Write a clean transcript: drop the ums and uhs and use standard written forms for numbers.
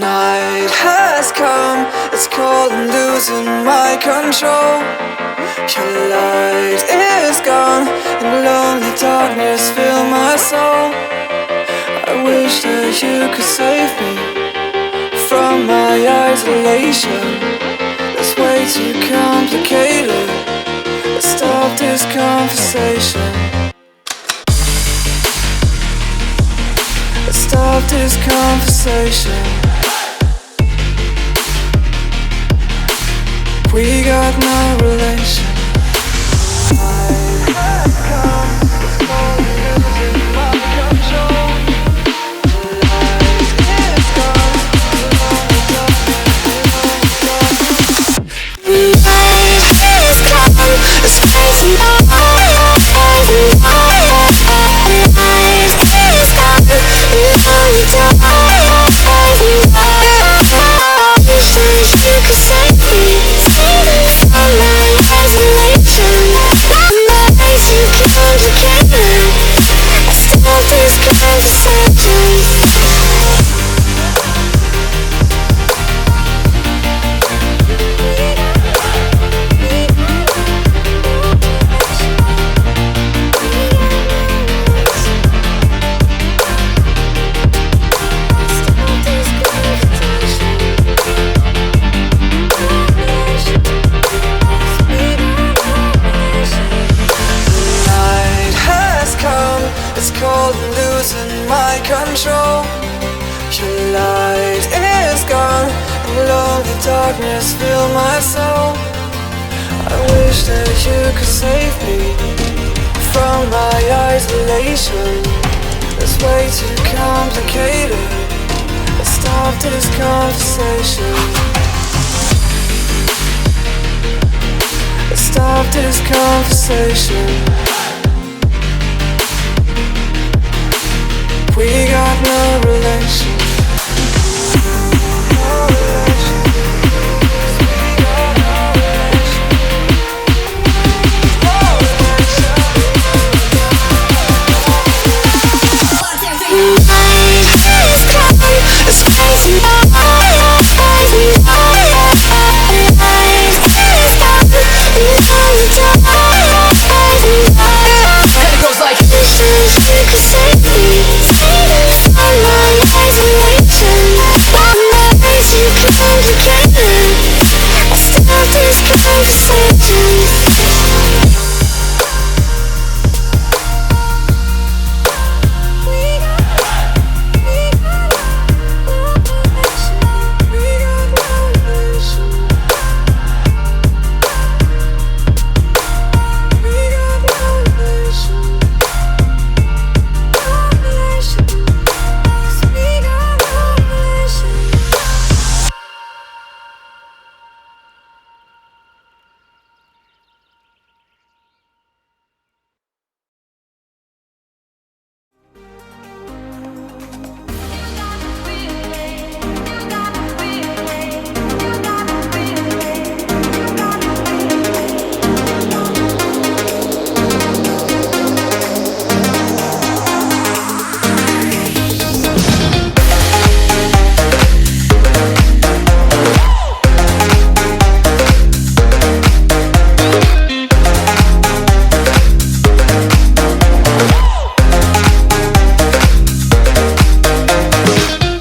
Night has come, it's cold and losing my control. Your light is gone, and lonely darkness fill my soul. I wish that you could save me from my isolation. It's way too complicated. Let's stop this conversation. Let's stop this conversation. We got no relation. I have come, it's cold and losing my control. The light is gone, the lonely darkness. The night has come, it's crazy. The night is gone, the lonely darkness. I wish that you could save me. From my isolation, my ways too complicated. I stop this conversation. It's cold and losing my control. Your light is gone, and lonely darkness fill my soul. I wish that you could save me from my isolation. It's way too complicated. Let's stop this conversation. Let's stop this conversation.